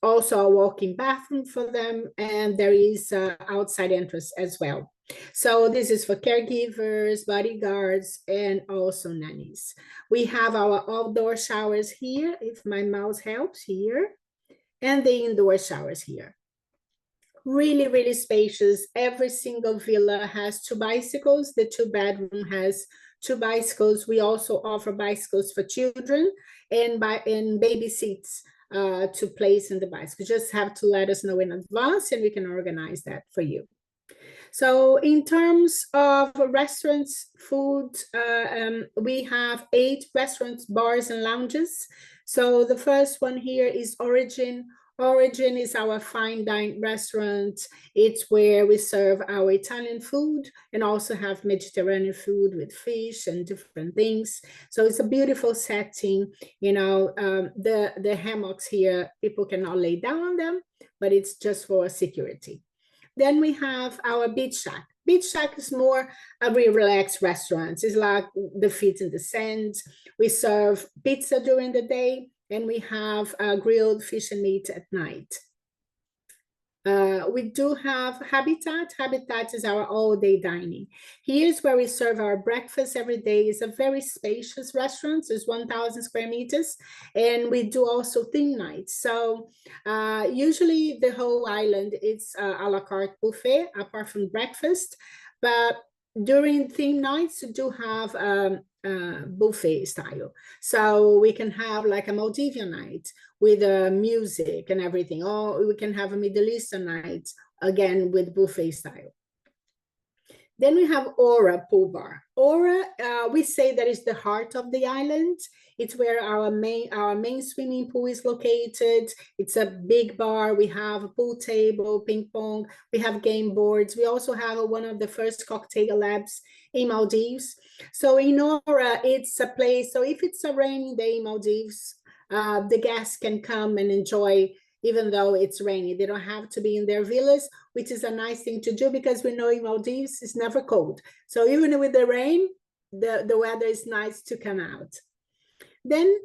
also a walk-in bathroom for them, and there is outside entrance as well. So this is for caregivers, bodyguards, and also nannies. We have our outdoor showers here, if my mouse helps here, and the indoor showers here. Really, really spacious. Every single villa has 2 bicycles. The 2-bedroom has 2 bicycles. We also offer bicycles for children and baby seats to place in the bicycle. Just have to let us know in advance and we can organize that for you. So in terms of restaurants, food, we have 8 restaurants, bars, and lounges. So the first one here is Origin. Origin is our fine dine restaurant. It's where we serve our Italian food and also have Mediterranean food with fish and different things. So it's a beautiful setting. You know, the hammocks here, people cannot lay down on them, but it's just for security. Then we have our Beach Shack. Beach Shack is more a relaxed restaurant. It's like the feet in the sand. We serve pizza during the day, and we have grilled fish and meat at night. We do have Habitat. Habitat is our all-day dining. Here's where we serve our breakfast every day. It's a very spacious restaurant. It's 1,000 square meters. And we do also theme nights. So usually the whole island, it's a la carte buffet, apart from breakfast. But during theme nights, we do have buffet style. So we can have like a Maldivian night with music and everything, or we can have a Middle Eastern night, again, with buffet style. Then we have Aura Pool Bar. Aura, we say that is the heart of the island. It's where our main swimming pool is located. It's a big bar. We have a pool table, ping pong. We have game boards. We also have one of the first cocktail labs in Maldives. So in Aura, it's a place. So if it's a rainy day in Maldives, the guests can come and enjoy, even though it's rainy. They don't have to be in their villas, which is a nice thing to do because we know in Maldives it's never cold. So even with the rain, the weather is nice to come out. Then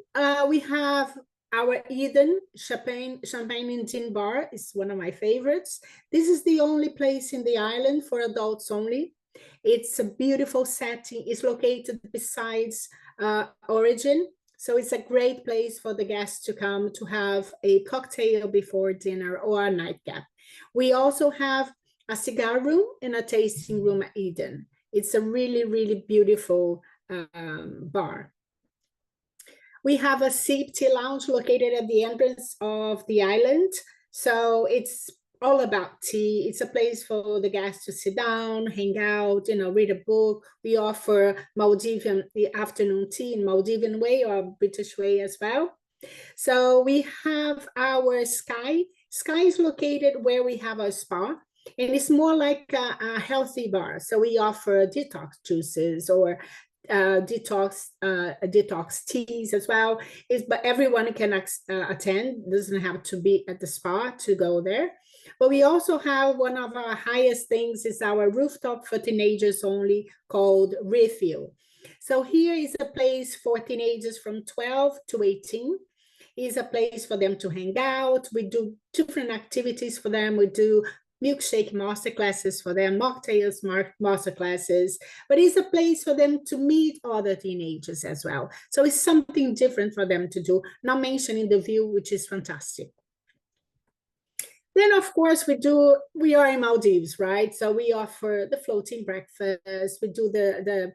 we have our Eden Champagne and Gin Bar. It's one of my favorites. This is the only place in the island for adults only. It's a beautiful setting. It's located besides Origin. So it's a great place for the guests to come to have a cocktail before dinner or a nightcap. We also have a cigar room and a tasting room at Eden. It's a really, really beautiful bar. We have a sip tea lounge located at the entrance of the island. So it's all about tea. It's a place for the guests to sit down, hang out, you know, read a book. We offer Maldivian afternoon tea in Maldivian way or British way as well. So we have our Sky. Sky is located where we have a spa, and it's more like a healthy bar. So we offer detox juices or detox teas as well. But everyone can attend. Doesn't have to be at the spa to go there. But we also have one of our highest things is our rooftop for teenagers only called Refill. So here is a place for teenagers from 12 to 18. It's a place for them to hang out. We do different activities for them. We do milkshake masterclasses for them, mocktails masterclasses, but it's a place for them to meet other teenagers as well. So it's something different for them to do, not mentioning the view, which is fantastic. Then, of course, we are in Maldives, right? So we offer the floating breakfast. We do the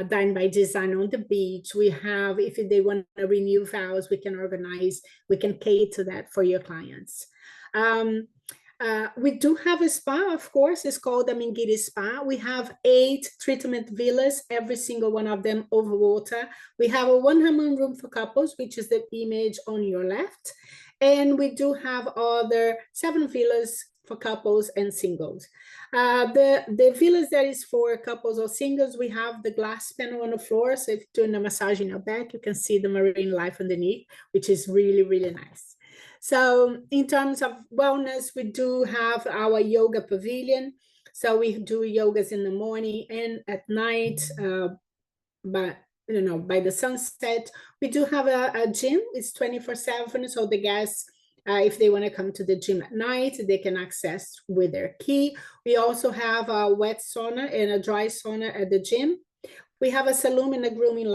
dine by design on the beach. We have, if they want to renew vows, we can organize, we can cater that for your clients. We do have a spa, of course. It's called Amingiri Spa. We have 8 treatment villas, every single one of them over water. We have a 1 hammam room for couples, which is the image on your left. And we do have other 7 villas for couples and singles. The villas that is for couples or singles, we have the glass panel on the floor. So if you're doing a massage in your back, you can see the marine life underneath, which is really, really nice. So in terms of wellness, we do have our yoga pavilion. So we do yogas in the morning and at night, but by the sunset. We do have a gym. It's 24/7. So the guests, if they want to come to the gym at night, they can access with their key. We also have a wet sauna and a dry sauna at the gym. We have a saloon and a grooming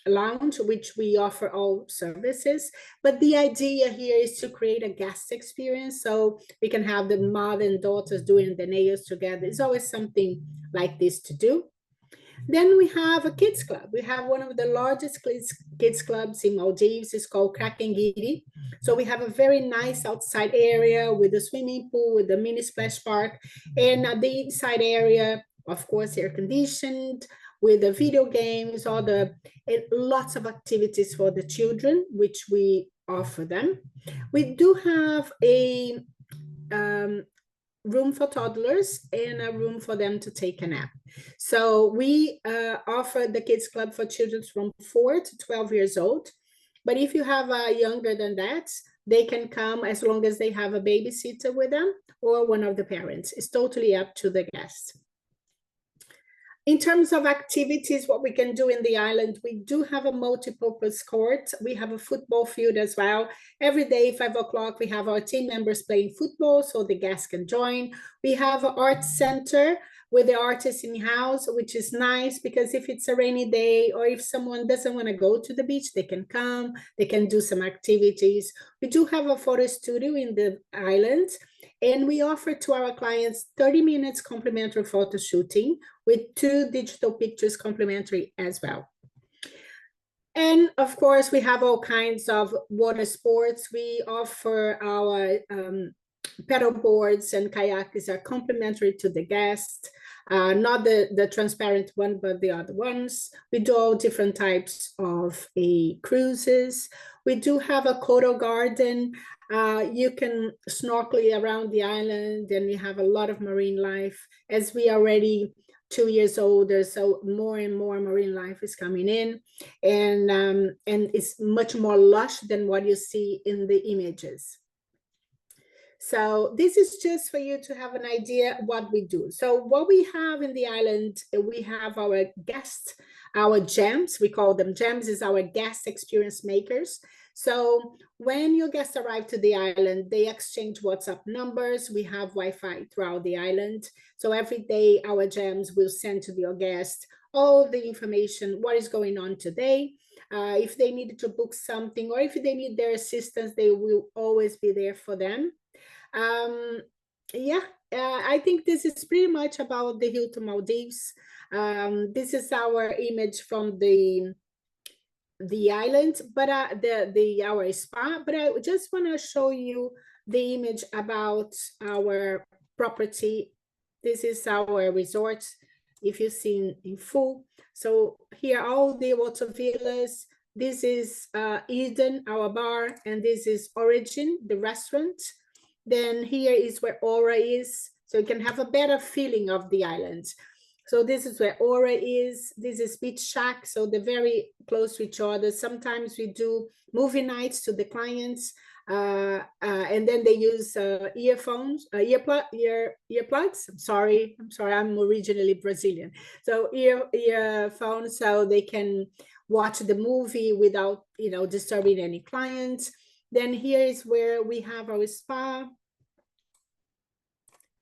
lounge, which we offer all services. But the idea here is to create a guest experience. So we can have the mother and daughters doing the nails together. It's always something like this to do. Then we have a kids club. We have one of the largest kids clubs in Maldives. It's called Amingiri. So we have a very nice outside area with a swimming pool, with a mini splash park, and the inside area, of course, air conditioned, with the video games, lots of activities for the children, which we offer them. We do have a room for toddlers and a room for them to take a nap. So we offer the kids club for children from 4 to 12 years old. But if you have younger than that, they can come as long as they have a babysitter with them or one of the parents. It's totally up to the guest. In terms of activities, what we can do in the island, we do have a multi-purpose court. We have a football field as well. Every day, 5 o'clock, we have our team members playing football so the guests can join. We have an art center with the artists in-house, which is nice because if it's a rainy day or if someone doesn't want to go to the beach, they can come, they can do some activities. We do have a photo studio in the island, and we offer to our clients 30 minutes complimentary photo shooting with 2 digital pictures complimentary as well. And of course, we have all kinds of water sports. We offer our paddle boards and kayaks are complimentary to the guest, not the transparent one, but the other ones. We do all different types of cruises. We do have a coral garden. You can snorkel around the island, and we have a lot of marine life. As we are already 2 years older, so more and more marine life is coming in, and it's much more lush than what you see in the images. So this is just for you to have an idea what we do. So what we have in the island, we have our guests, our gems, we call them gems, is our guest experience makers. So when your guests arrive to the island, they exchange WhatsApp numbers. We have Wi-Fi throughout the island. So every day our gems will send to your guest all the information, what is going on today. If they needed to book something or if they need their assistance, they will always be there for them. I think this is pretty much about the Hilton Maldives. This is our image from the island, but our spa. But I just want to show you the image about our property. This is our resort, if you've seen in full. So here all the water villas. This is Eden, our bar, and this is Origin, the restaurant. Then here is where Aura is, so you can have a better feeling of the island. So this is where Aura is. This is Beach Shack, so they're very close to each other. Sometimes we do movie nights to the clients, and then they use earphones, earplugs. I'm sorry, I'm originally Brazilian. So earphones, so they can watch the movie without, disturbing any clients. Then here is where we have our spa.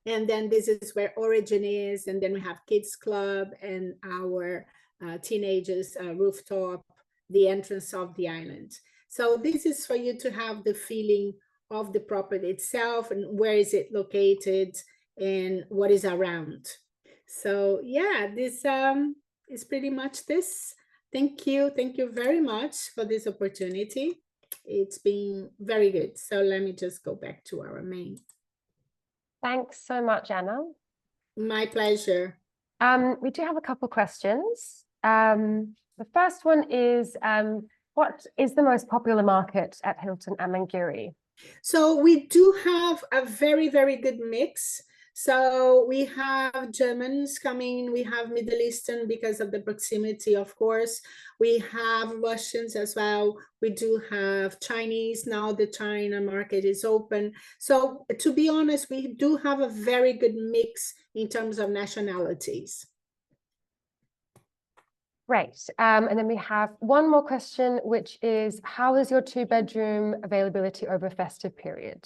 And then this is where Origin is. And then we have Kids Club and our teenagers rooftop, the entrance of the island. So this is for you to have the feeling of the property itself and where is it located and what is around. So yeah, this is pretty much this. Thank you very much for this opportunity. It's been very good. So let me just go back to our main. Thanks so much, Anna. My pleasure. We do have a couple questions. The first one is, what is the most popular market at Hilton Amingiri? So we do have a very, very good mix. So we have Germans coming, we have Middle Eastern because of the proximity, of course. We have Russians as well. We do have Chinese. Now the China market is open. So to be honest, we do have a very good mix in terms of nationalities. Great. And then we have one more question, which is, how is your 2-bedroom availability over festive period?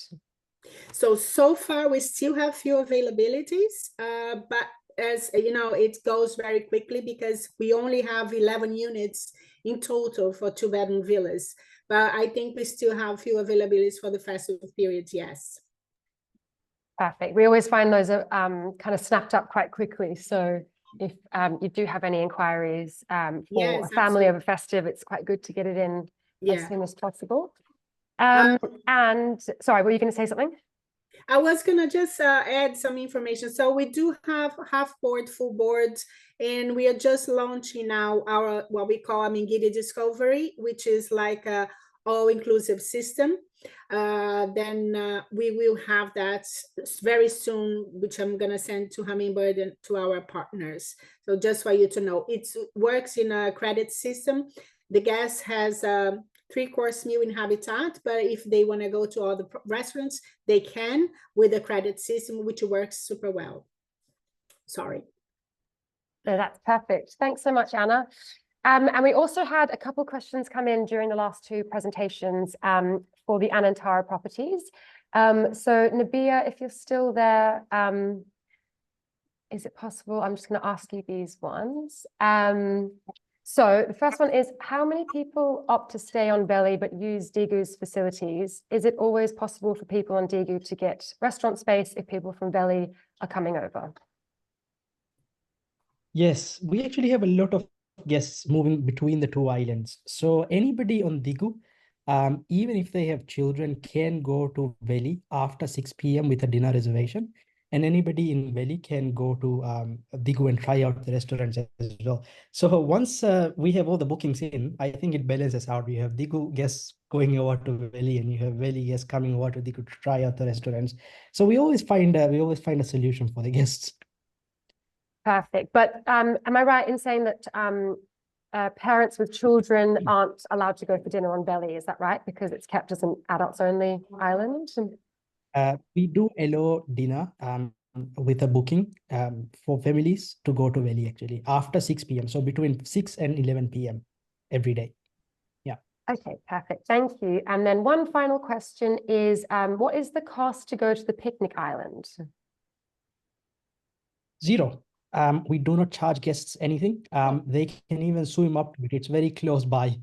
So far we still have few availabilities, but as you know, it goes very quickly because we only have 11 units in total for 2-bedroom villas. But I think we still have few availabilities for the festive period, yes. Perfect. We always find those are kind of snapped up quite quickly. So if you do have any inquiries for Yes, a family absolutely. over festive, it's quite good to get it in as Yeah. soon as possible. And sorry, were you going to say something? I was gonna just add some information. So we do have half board, full board, and we are just launching now our what we call Amingiri Discovery, which is like a all-inclusive system. Then we will have that very soon, which I'm gonna send to Hummingbird and to our partners. So just for you to know, it works in a credit system. The guest has 3-course meal in Habitat, but if they want to go to other restaurants, they can with a credit system, which works super well. Sorry. No, that's perfect. Thanks so much, Anna. And we also had a couple questions come in during the last 2 presentations for the Anantara properties. So Nabia, if you're still there, is it possible? I'm just going to ask you these ones. So the first one is, how many people opt to stay on Veli but use Dhigu's facilities? Is it always possible for people on Dhigu to get restaurant space if people from Veli are coming over? Yes, we actually have a lot of guests moving between the 2 islands. So anybody on Dhigu, even if they have children, can go to Veli after 6 p.m. with a dinner reservation. And anybody in Veli can go to Dhigu and try out the restaurants as well. So once we have all the bookings in, I think it balances out. You have Dhigu guests going over to Veli, and you have Veli guests coming over to Dhigu to try out the restaurants. So we always find a solution for the guests. Perfect. But am I right in saying that parents with children aren't allowed to go for dinner on Veli? Is that right? Because it's kept as an adults only island? We do allow dinner with a booking for families to go to Veli actually after 6 p.m. So between 6 and 11 p.m. every day. Yeah. Okay, perfect. Thank you. And then one final question is, what is the cost to go to the picnic island? 0. We do not charge guests anything. They can even swim up to it. It's very close by.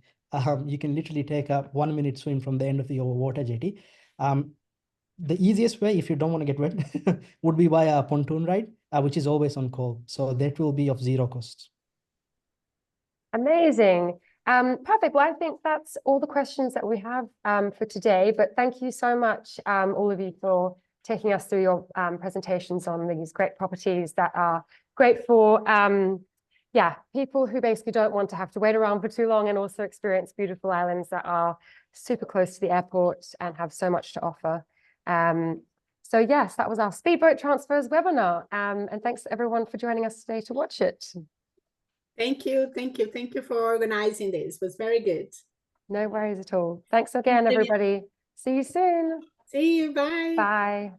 You can literally take a 1-minute swim from the end of your water jetty. The easiest way, if you don't want to get wet, would be by a pontoon ride, which is always on call. So that will be of 0 cost. Amazing. Perfect. Well, I think that's all the questions that we have for today. But thank you so much, all of you, for taking us through your presentations on these great properties that are great for people who basically don't want to have to wait around for too long and also experience beautiful islands that are super close to the airport and have so much to offer. So yes, that was our Speedboat Transfers webinar. And thanks to everyone for joining us today to watch it. Thank you. Thank you. Thank you for organizing this. It was very good. No worries at all. Thanks again, everybody. See you soon. See you. Bye. Bye.